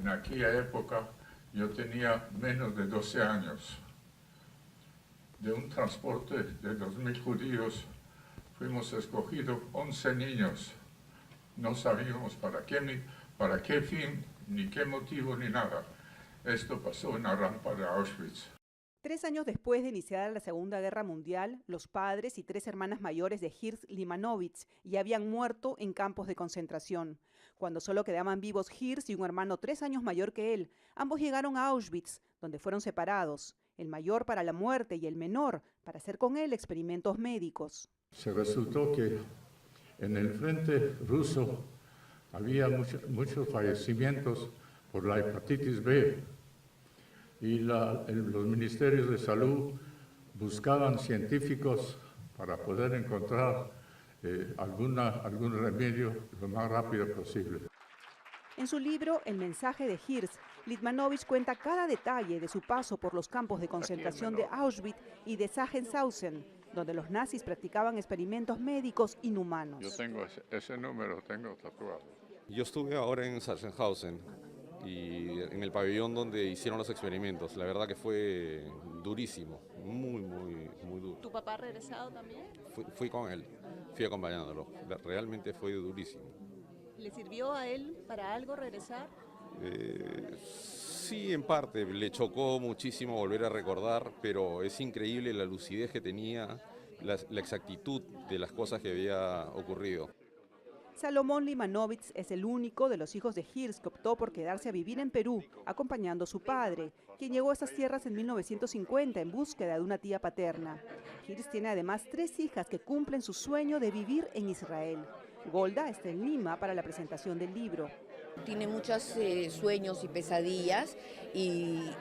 En aquella época yo tenía menos de 12 años. De un transporte de 2.000 judíos fuimos escogidos 11 niños. No sabíamos para qué fin, ni qué motivo, ni nada. Esto pasó en la rampa de Auschwitz. 3 años después de iniciar la Segunda Guerra Mundial, los padres y 3 hermanas mayores de Hirsch Limanovich ya habían muerto en campos de concentración. Cuando solo quedaban vivos Hirsch y un hermano 3 años mayor que él, ambos llegaron a Auschwitz, donde fueron separados, el mayor para la muerte y el menor para hacer con él experimentos médicos. Se resultó que en el frente ruso había muchos fallecimientos por la hepatitis B. Y los ministerios de salud buscaban científicos para poder encontrar algún remedio lo más rápido posible. En su libro El mensaje de Hirsch, Limanovich cuenta cada detalle de su paso por los campos de concentración de Auschwitz y de Sachsenhausen, donde los nazis practicaban experimentos médicos inhumanos. Yo tengo ese número, tengo tatuado. Yo estuve ahora en Sachsenhausen y en el pabellón donde hicieron los experimentos. La verdad que fue durísimo, muy duro. ¿Tu papá ha regresado también? Fui con él, fui acompañándolo. Realmente fue durísimo. ¿Le sirvió a él para algo regresar? Sí, en parte. Le chocó muchísimo volver a recordar, pero es increíble la lucidez que tenía, la exactitud de las cosas que había ocurrido. Salomón Limanovich es el único de los hijos de Hirsch que optó por quedarse a vivir en Perú, acompañando a su padre, quien llegó a estas tierras en 1950 en búsqueda de una tía paterna. Hirsch tiene además 3 hijas que cumplen su sueño de vivir en Israel. Golda está en Lima para la presentación del libro. Tiene muchos sueños y pesadillas y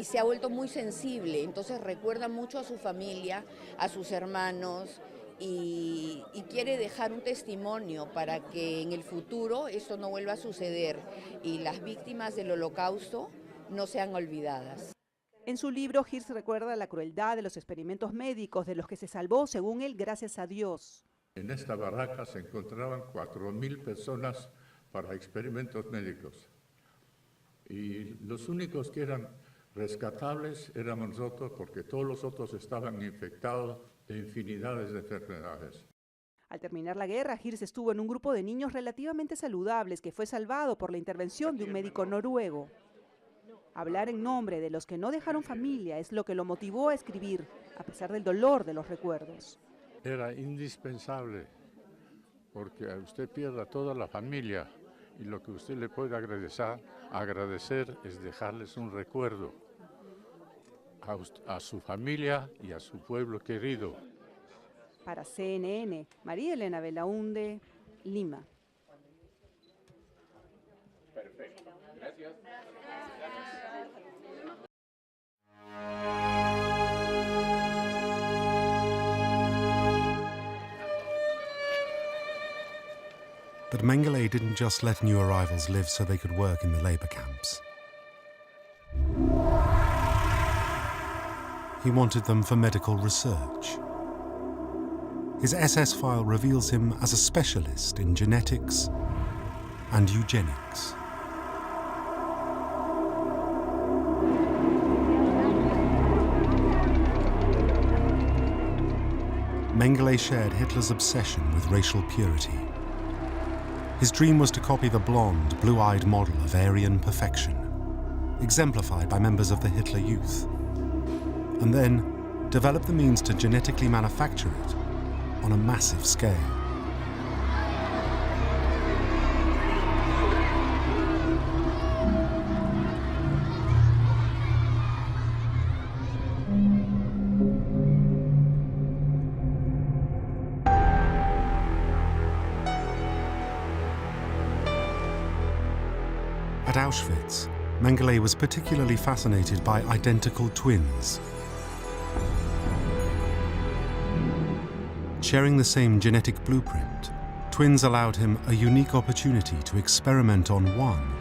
se ha vuelto muy sensible, entonces recuerda mucho a su familia, a sus hermanos, y quiere dejar un testimonio para que en el futuro esto no vuelva a suceder y las víctimas del Holocausto no sean olvidadas. En su libro, Hirsch recuerda la crueldad de los experimentos médicos de los que se salvó, según él, gracias a Dios. En esta barraca se encontraban 4.000 personas para experimentos médicos. Y los únicos que eran rescatables éramos nosotros, porque todos los otros estaban infectados de infinidades de enfermedades. Al terminar la guerra, Hirsch estuvo en un grupo de niños relativamente saludables que fue salvado por la intervención de un médico noruego. Hablar en nombre de los que no dejaron familia es lo que lo motivó a escribir, a pesar del dolor de los recuerdos. Era indispensable, porque usted pierde a toda la familia y lo que usted le puede agradecer es dejarles un recuerdo a su familia y a su pueblo querido. Para CNN, María Elena Belaunde, Lima. Perfecto. Gracias. But Mengele didn't just let new arrivals live so they could work in the labor camps. He wanted them for medical research. His SS file reveals him as a specialist in genetics and eugenics. Mengele shared Hitler's obsession with racial purity. His dream was to copy the blonde, blue-eyed model of Aryan perfection, exemplified by members of the Hitler Youth, and then develop the means to genetically manufacture it on a massive scale. At Auschwitz, Mengele was particularly fascinated by identical twins. Sharing the same genetic blueprint, twins allowed him a unique opportunity to experiment on one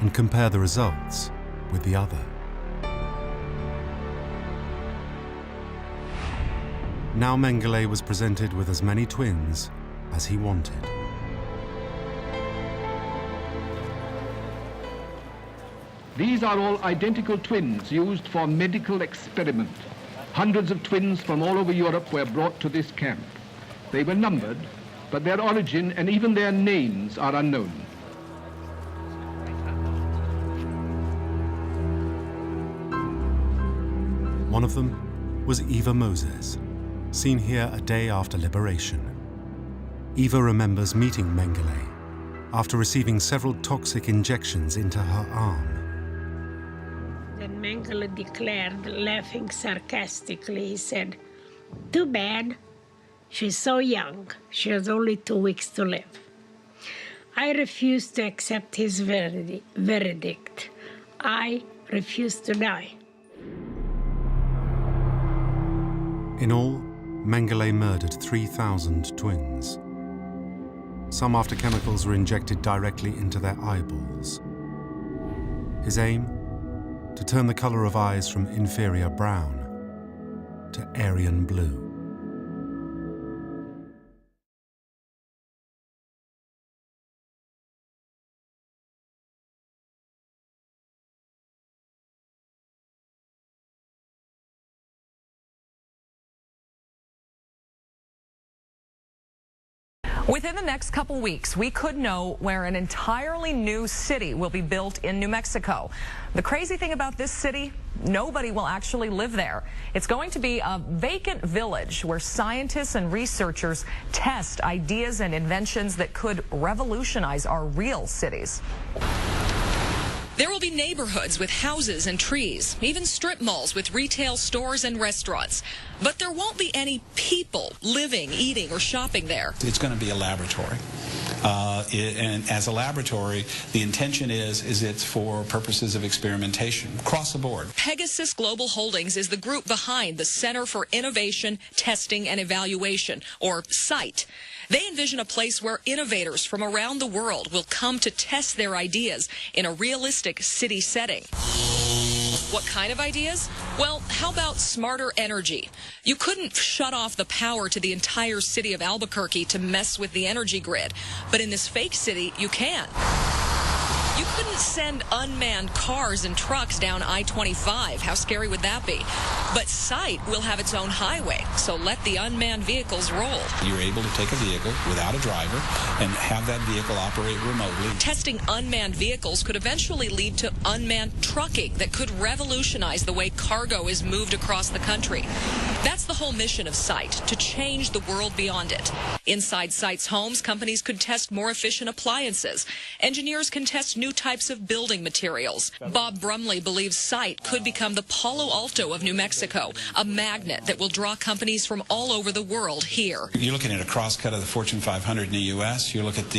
and compare the results with the other. Now Mengele was presented with as many twins as he wanted. These are all identical twins used for medical experiment. Hundreds of twins from all over Europe were brought to this camp. They were numbered, but their origin and even their names are unknown. One of them was Eva Moses, seen here a day after liberation. Eva remembers meeting Mengele after receiving several toxic injections into her arm. Then Mengele declared, laughing sarcastically, he said, "Too bad. She's so young. She has only 2 weeks to live." I refused to accept his verdict. I refused to die. In all, Mengele murdered 3,000 twins. Some after chemicals were injected directly into their eyeballs. His aim? To turn the color of eyes from inferior brown to Aryan blue. Within the next couple weeks, we could know where an entirely new city will be built in New Mexico. The crazy thing about this city, nobody will actually live there. It's going to be a vacant village where scientists and researchers test ideas and inventions that could revolutionize our real cities. There will be neighborhoods with houses and trees, even strip malls with retail stores and restaurants. But there won't be any people living, eating, or shopping there. It's going to be a laboratory. And as a laboratory, the intention is it's for purposes of experimentation across the board. Pegasus Global Holdings is the group behind the Center for Innovation, Testing, and Evaluation, or CITE. They envision a place where innovators from around the world will come to test their ideas in a realistic city setting. What kind of ideas? Well, how about smarter energy? You couldn't shut off the power to the entire city of Albuquerque to mess with the energy grid, but in this fake city, you can. You couldn't send unmanned cars and trucks down I-25. How scary would that be? But CITE will have its own highway, so let the unmanned vehicles roll. You're able to take a vehicle without a driver and have that vehicle operate remotely. Testing unmanned vehicles could eventually lead to unmanned trucking that could revolutionize the way cargo is moved across the country. That's the whole mission of CITE, to change the world beyond it. Inside CITE's homes, companies could test more efficient appliances. Engineers can test new types of building materials. Bob Brumley believes CITE could become the Palo Alto of New Mexico, a magnet that will draw companies from all over the world here. You're looking at a cross-cut of the Fortune 500 in the U.S. You look at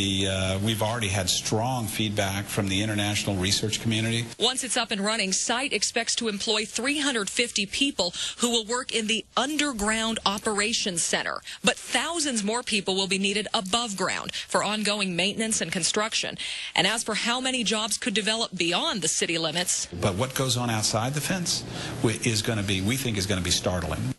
we've already had strong feedback from the international research community. Once it's up and running, CITE expects to employ 350 people who will work in the underground operations center. But thousands more people will be needed above ground for ongoing maintenance and construction. And as for how many jobs could develop beyond the city limits. But what goes on outside the fence is going to be, we think, is going to be startling.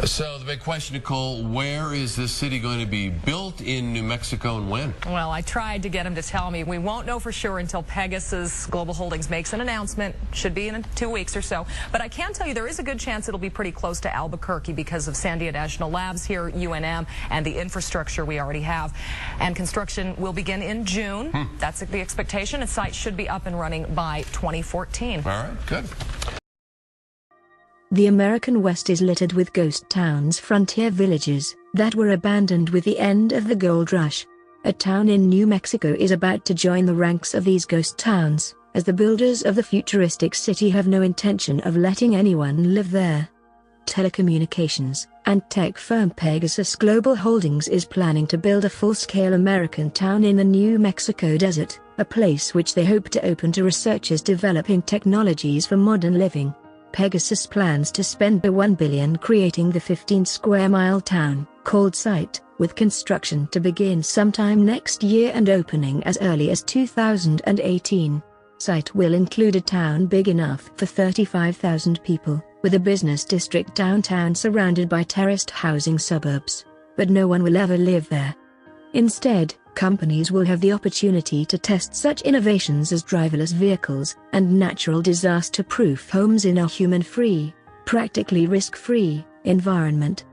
So the big question, Nicole, where is this city going to be built in New Mexico and when? Well, I tried to get him to tell me. We won't know for sure until Pegasus Global Holdings makes an announcement. Should be in 2 weeks or so. But I can tell you there is a good chance it'll be pretty close to Albuquerque because of Sandia National Labs here, UNM, and the infrastructure we already have. And construction will begin in June. That's the expectation. Its site should be up and running by 2014. All right, good. The American West is littered with ghost towns, frontier villages, that were abandoned with the end of the gold rush. A town in New Mexico is about to join the ranks of these ghost towns, as the builders of the futuristic city have no intention of letting anyone live there. Telecommunications and tech firm Pegasus Global Holdings is planning to build a full-scale American town in the New Mexico desert, a place which they hope to open to researchers developing technologies for modern living. Pegasus plans to spend $1 billion creating the 15-square-mile town, called CITE, with construction to begin sometime next year and opening as early as 2018. CITE will include a town big enough for 35,000 people, with a business district downtown surrounded by terraced housing suburbs. But no one will ever live there. Instead, companies will have the opportunity to test such innovations as driverless vehicles and natural disaster-proof homes in a human-free, practically risk-free environment.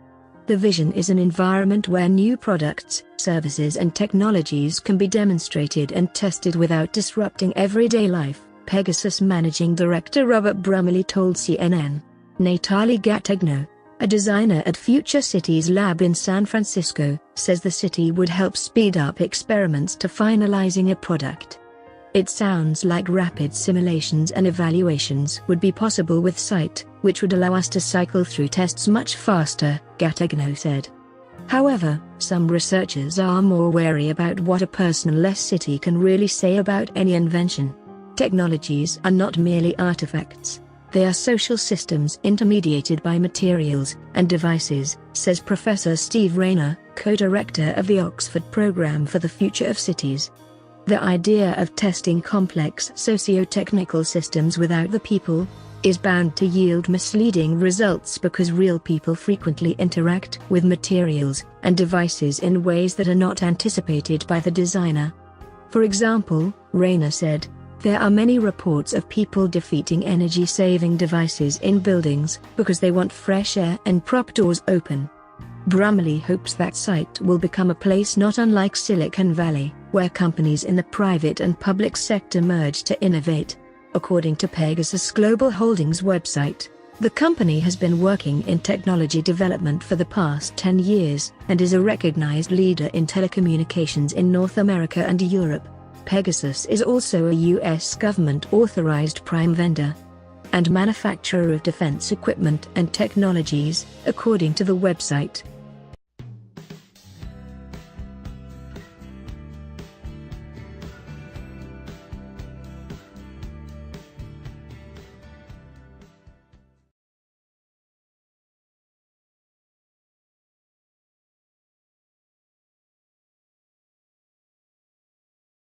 The vision is an environment where new products, services and technologies can be demonstrated and tested without disrupting everyday life, Pegasus Managing Director Robert Brumley told CNN. Natali Gattegno, a designer at Future Cities Lab in San Francisco, says the city would help speed up experiments to finalizing a product. It sounds like rapid simulations and evaluations would be possible with SITE, which would allow us to cycle through tests much faster, Gattegno said. However, some researchers are more wary about what a personless city can really say about any invention. Technologies are not merely artifacts. They are social systems intermediated by materials and devices, says Professor Steve Rayner, co-director of the Oxford Programme for the Future of Cities. The idea of testing complex socio-technical systems without the people is bound to yield misleading results because real people frequently interact with materials and devices in ways that are not anticipated by the designer. For example, Rayner said, there are many reports of people defeating energy-saving devices in buildings because they want fresh air and prop doors open. Brumley hopes that SITE will become a place not unlike Silicon Valley, where companies in the private and public sector merge to innovate. According to Pegasus Global Holdings website, the company has been working in technology development for the past 10 years and is a recognized leader in telecommunications in North America and Europe. Pegasus is also a U.S. government-authorized prime vendor and manufacturer of defense equipment and technologies, according to the website.